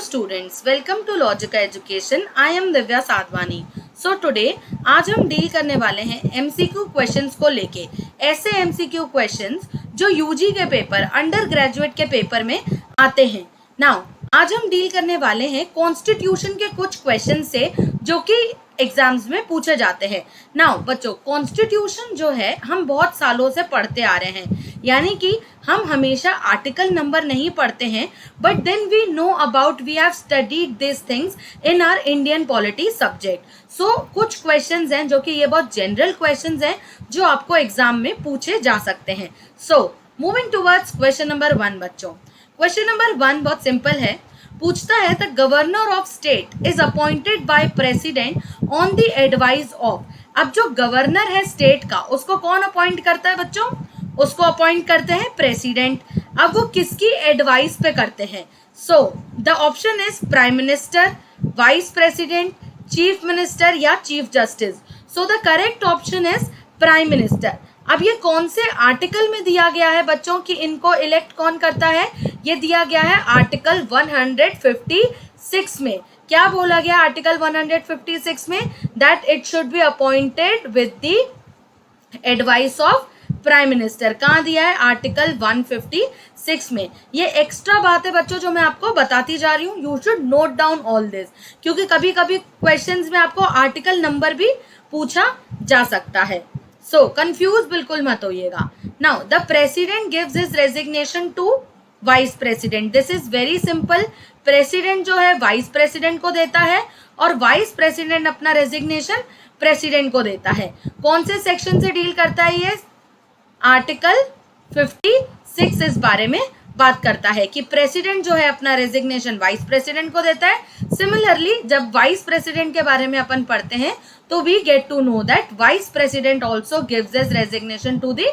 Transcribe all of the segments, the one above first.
students, welcome to Logica Education. I am Divya Sadhwani. So today आज हम deal करने वाले हैं MCQ क्वेश्चंस को लेके. ऐसे MCQ क्वेश्चंस जो यूजी के पेपर, अंडर ग्रेजुएट के पेपर में आते हैं. नाउ आज हम डील करने वाले हैं कॉन्स्टिट्यूशन के कुछ क्वेश्चन से जो कि एग्जाम्स में पूछे जाते हैं. नाउ बच्चों, कॉन्स्टिट्यूशन जो है हम बहुत सालों से पढ़ते आ रहे हैं, यानी कि हम हमेशा आर्टिकल नंबर नहीं पढ़ते हैं, but then we know about, we have studied this things in our Indian polity subject. So कुछ क्वेश्चंस हैं जो कि ये बहुत जनरल क्वेश्चंस हैं जो आपको एग्जाम में पूछे जा सकते हैं. So moving towards question number 1 बच्चों. क्वेश्चन नंबर 1 बहुत सिंपल है. पूछता है the governor of state is appointed by president on the advice of. अब जो गवर्नर है स्टेट का, उसको कौन अपॉइंट करता है बच्चों? उसको अपॉइंट करते हैं प्रेसिडेंट. अब वो किसकी एडवाइस पे करते हैं? So the option is prime minister, vice president, chief minister या chief justice. So the correct option is prime minister. अब ये कौन से आर्टिकल में दिया गया है बच्चों कि इनको इलेक्ट कौन करता है? ये दिया गया है आर्टिकल 156 में. क्या बोला गया आर्टिकल 156 में? That it should be appointed with the advice of prime minister. कहाँ दिया है? आर्टिकल 156 में. ये एक्स्ट्रा बात है बच्चों जो मैं आपको बताती जा रही हूँ. You should note down all this, क्योंकि कभी कभी क्वेश्चंस में आपको आर्टिकल नंबर भी पूछा जा सकता है. सो कंफ्यूज बिल्कुल मत होइएगा. Now the president gives his resignation to vice president. This is very simple. President जो है वाइस प्रेसिडेंट को देता है और वाइस प्रेसिडेंट अपना रेजिग्नेशन प्रेसिडेंट को देता है. कौन से सेक्शन से डील करता है ये? आर्टिकल 56 इस बारे में बात करता है कि प्रेसिडेंट जो है अपना रेजिग्नेशन वाइस प्रेसिडेंट को देता है. सिमिलरली जब वाइस प्रेसिडेंट के बारे में अपन पढ़ते हैं तो we get to know that vice president also gives his resignation to the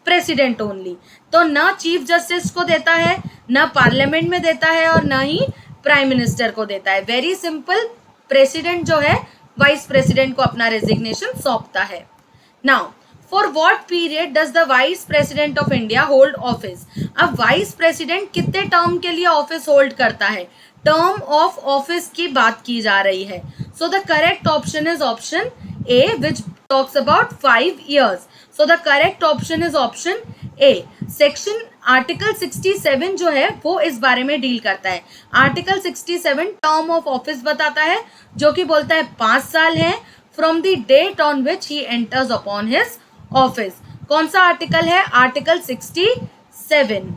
president only. तो ना चीफ जस्टिस को देता है, ना पार्लियामेंट में देता है और ना ही प्राइम मिनिस्टर को देता है. Very simple. प्रेसिडेंट जो है वाइस प्रेसिडेंट को अपना रेजिग्नेशन सौंपता है. Now for what period does the vice president of India hold office. अब वाइस प्रेसिडेंट कितने टर्म के लिए ऑफिस होल्ड करता है? टर्म ऑफ ऑफिस की बात की जा रही है. So the correct option is option A which talks about 5 years. So the correct option is option A. Section article 67 जो है वो इस बारे में डील करता है. आर्टिकल 67 टर्म ऑफ ऑफिस बताता है, जो कि बोलता है 5 साल है from the date on which he enters upon his office. कौन सा आर्टिकल है? आर्टिकल 67.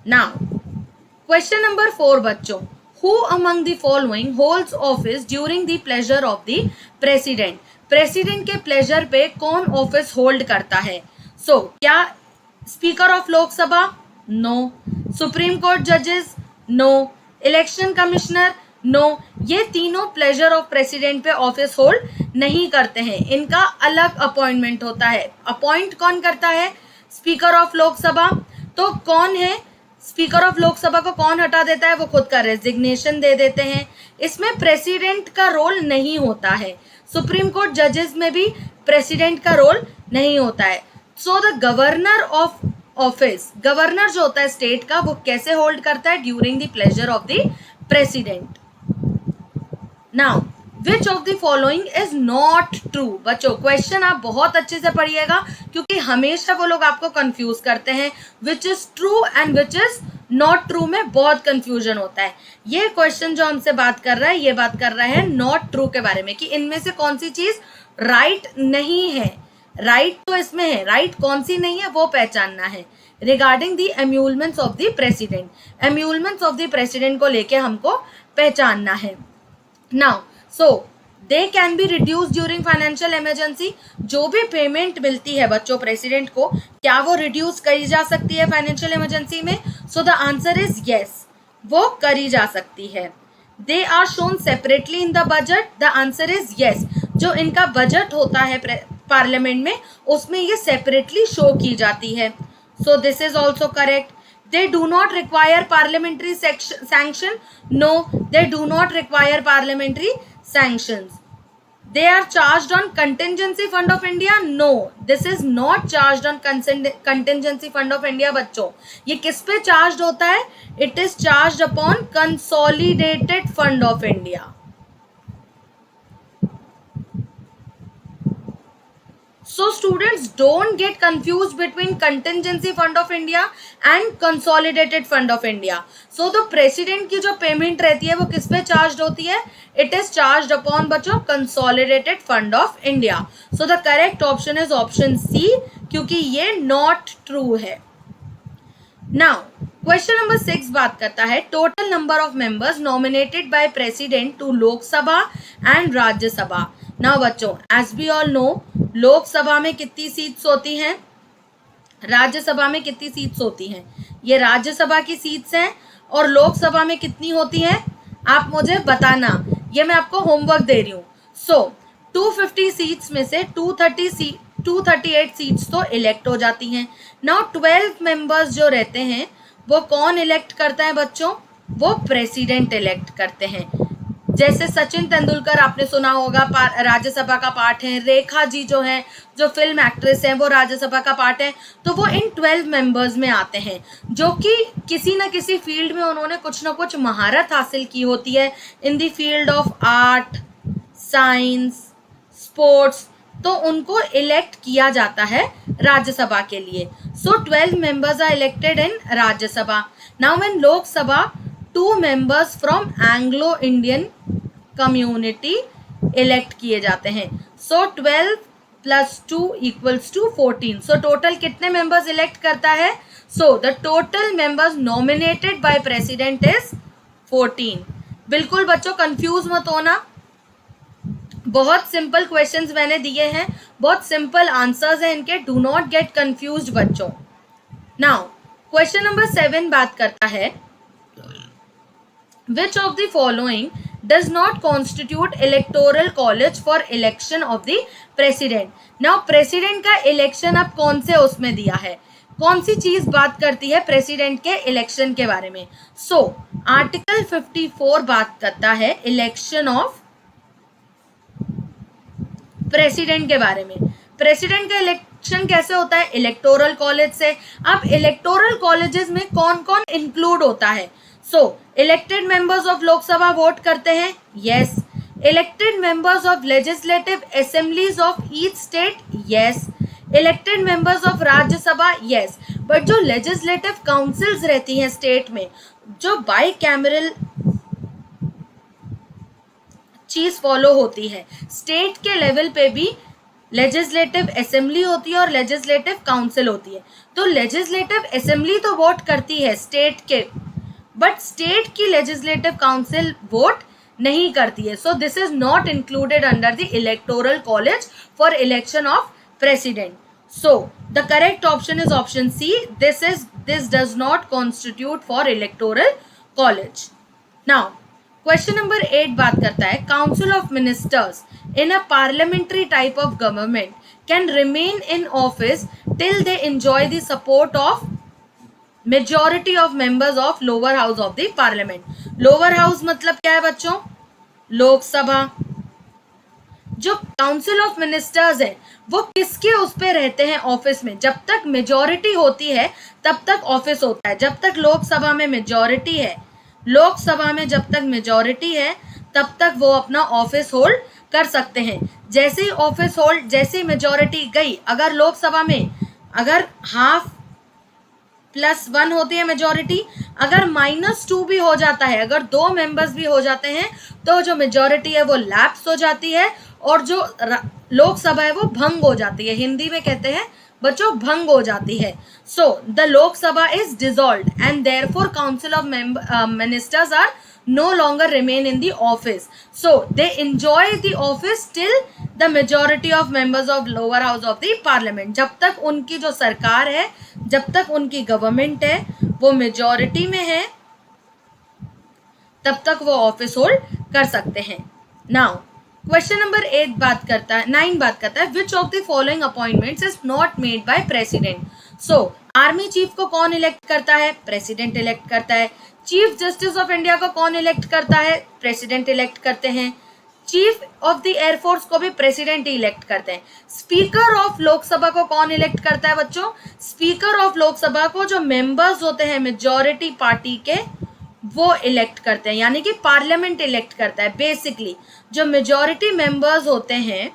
नाउ क्वेश्चन नंबर 4 बच्चों. Who among the following holds office during the pleasure of the president. President के प्लेजर पे कौन ऑफिस होल्ड करता है? So क्या speaker of Lok Sabha? No. Supreme court जजेस? नो. Election commissioner? नो. ये तीनों प्लेजर ऑफ प्रेसिडेंट पे ऑफिस होल्ड नहीं करते हैं. इनका अलग अपॉइंटमेंट होता है. अपॉइंट कौन करता है? Speaker of Lok Sabha. तो कौन है स्पीकर ऑफ लोकसभा को? कौन हटा देता है? वो खुद का रेजिग्नेशन दे देते हैं. इसमें प्रेसिडेंट का रोल नहीं होता है. सुप्रीम कोर्ट जजेस में भी प्रेसिडेंट का रोल नहीं होता है. So the governor of office, governor जो होता है स्टेट का, वो कैसे होल्ड करता है? During the pleasure of the president. Now which of the following is not true. बच्चों क्वेश्चन आप बहुत अच्छे से पढ़िएगा, क्योंकि हमेशा वो लोग आपको कंफ्यूज करते हैं. Which is true and which is not true में बहुत कंफ्यूजन होता है. ये क्वेश्चन जो हमसे बात कर रहा है, ये बात कर रहा है नॉट ट्रू के बारे में, कि इनमें से कौन सी चीज राइट नहीं है. राइट तो इसमें है, राइट कौन सी नहीं है वो पहचानना है. Regarding the emoluments of the president, emoluments of the president को लेके हमको पहचानना है. Now so they can be reduce during financial emergency. जो भी पेमेंट मिलती है बच्चों प्रेसिडेंट को, क्या वो रिड्यूस करी जा सकती है फाइनेंशियल इमरजेंसी में? So the answer is yes, वो करी जा सकती है. They are shown separately in the budget. The answer is yes. जो इनका बजट होता है पार्लियामेंट में, उसमें ये सेपरेटली शो की जाती है. So this is also correct. They do not require parliamentary sanction. No, they do not require parliamentary sanctions. They are charged on contingency fund of India? No, this is not charged on contingency fund of India बच्चों. ये किस पे charged होता है? It is charged upon consolidated fund of India. So students, don't get confused between contingency fund of India and consolidated fund of India. So the president की जो payment रहती है वो किस पे charged होती है? It is charged upon बच्चों consolidated fund of India. So the correct option is option C, क्योंकि ये not true है. Now question number 6 बात करता है total number of members nominated by president to लोक सभा and राज्य सभा. Now बच्चों, as we all know, Lok Sabha में कितनी सीट्स होती हैं, राज्यसभा में कितनी सीट्स होती हैं? ये राज्यसभा की सीट्स हैं. और लोकसभा में कितनी होती हैं आप मुझे बताना, ये मैं आपको होमवर्क दे रही हूँ. सो 250 सीट्स में से 238 सीट्स तो इलेक्ट हो जाती हैं. नाउ 12 मेंबर्स जो रहते हैं वो कौन इलेक्ट करता है बच्चों? वो प्रेसिडेंट इलेक्ट करते हैं. जैसे सचिन तेंदुलकर आपने सुना होगा, राज्यसभा का पार्ट है. रेखा जी जो है, जो फिल्म एक्ट्रेस हैं, वो राज्यसभा का पार्ट है. तो वो इन 12 मेंबर्स में आते हैं जो कि किसी न किसी फील्ड में उन्होंने कुछ ना कुछ महारत हासिल की होती है, in the field of art, science, sports. तो उनको इलेक्ट किया जाता है राज्यसभा के लिए. So 12 members are elected in Rajya Sabha. Now in Lok Sabha 2 members from Anglo Indian community elect किए जाते हैं. So 12 plus 2 equals to 14. So total कितने मेंबर्स इलेक्ट करता है? So the total members nominated by president is 14. बिल्कुल बच्चों कंफ्यूज मत होना, बहुत सिंपल क्वेश्चंस मैंने दिए हैं, बहुत सिंपल आंसर्स हैं इनके. डू नॉट गेट कंफ्यूज्ड बच्चों. नाउ क्वेश्चन नंबर 7 बात करता है which of the following does not constitute electoral college for election of the president. Now president का election अब कौन से उसमें दिया है, कौन सी चीज बात करती है प्रेसिडेंट के इलेक्शन के बारे में? सो आर्टिकल 54 बात करता है इलेक्शन ऑफ प्रेसिडेंट के बारे में. प्रेसिडेंट का इलेक्शन कैसे होता है? इलेक्टोरल कॉलेज से. अब इलेक्टोरल कॉलेजेस में कौन कौन इंक्लूड होता है? So elected members of Lok Sabha vote करते हैं, yes. Elected members of legislative assemblies of each state, yes. Elected members of Rajya Sabha, yes. But जो लेजिस्लेटिव काउंसिल्स रहती हैं स्टेट में, जो बाई कैमरल चीज फॉलो होती है, स्टेट के लेवल पे भी लेजिस्लेटिव असेंबली होती है और लेजिस्लेटिव काउंसिल होती है. तो लेजिस्लेटिव असेंबली तो वोट करती है स्टेट के, बट स्टेट की लेजिस्लेटिव काउंसिल वोट नहीं करती है. So this is not included under the electoral college for election of president. So the correct option is option C. This does not constitute for electoral college. Now question number 8 बात करता है council of ministers in a parliamentary type of government can remain in office till they enjoy the support of majority of members of lower house of the parliament. Lower house मतलब क्या है बच्चों? लोकसभा. जो council of ministers है वो किसके उस पे रहते हैं ऑफिस में? जब तक मेजॉरिटी होती है तब तक ऑफिस होता है. जब तक लोकसभा में मेजॉरिटी है, लोकसभा में जब तक मेजॉरिटी है तब तक वो अपना ऑफिस होल्ड कर सकते हैं. जैसे ही ऑफिस होल्ड, जैसे ही मेजॉरिटी गई, अगर लोकसभा में अगर हाफ +1 होती है मेजॉरिटी, अगर -2 भी हो जाता है, अगर 2 मेंबर्स भी हो जाते हैं, तो जो मेजॉरिटी है वो लैप्स हो जाती है और जो लोकसभा है वो भंग हो जाती है. हिंदी में कहते हैं बच्चों भंग हो जाती है. So the Lok Sabha is dissolved and therefore council of ministers are no longer remain in the office. So they enjoy the office till the majority of members of lower house of the parliament. जब तक उनकी जो सरकार है, जब तक उनकी government है वो मेजॉरिटी में है, तब तक वो ऑफिस होल्ड कर सकते हैं. नाउ क्वेश्चन नंबर 9 बात करता है which of the following appointments is not made by president. So army chief को कौन इलेक्ट करता है? प्रेसिडेंट इलेक्ट करता है. चीफ जस्टिस ऑफ इंडिया को कौन इलेक्ट करता है? प्रेसिडेंट इलेक्ट करते हैं. चीफ ऑफ द एयरफोर्स को भी प्रेसिडेंट इलेक्ट करते हैं। स्पीकर ऑफ लोकसभा को कौन इलेक्ट करता है बच्चों? स्पीकर ऑफ लोकसभा को जो मेंबर्स होते हैं मेजॉरिटी पार्टी के, वो इलेक्ट करते हैं, यानी कि पार्लियामेंट इलेक्ट करता है। बेसिकली जो मेजॉरिटी मेंबर्स होते हैं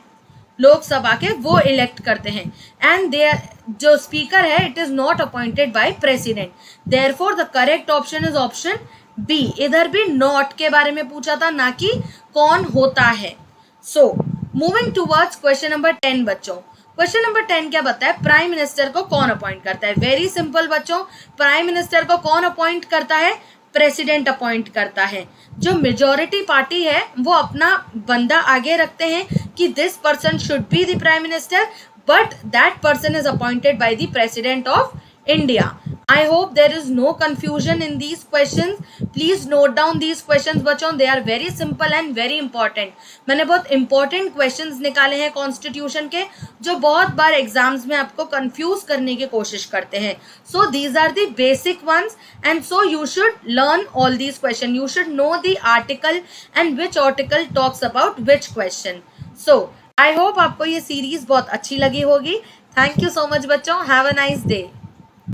लोकसभा के वो इलेक्ट करते हैं। एंड दे जो स्पीकर है it is not appointed by president. Therefore the correct option is option B. इधर भी नॉट के बारे में पूछा था, ना कि कौन होता है। So moving towards question number 10 बच्चों। क्वेश्चन नंबर 10 क्या बताया? प्राइम मिनिस्टर को कौन अपॉइंट करता है? वेरी सिंपल बच्चों, प्राइम मिनिस्टर को कौन अपॉइंट करता है? प्रेसिडेंट अपॉइंट करता है। जो मेजॉरिटी पार्टी है वो अपना बंदा आगे रखते हैं कि this person should be the prime minister, but that person is appointed by the president of India. I hope there is no confusion in these questions. Please note down these questions बच्चों, they are very simple and very important. मैंने बहुत important questions निकाले हैं constitution के, जो बहुत बार exams में आपको कंफ्यूज करने की कोशिश करते हैं। So these are the basic ones and so you should learn all these questions. You should know the article and which article talks about which question. So I hope आपको ये series बहुत अच्छी लगी होगी। Thank you so much बच्चों, have a nice day.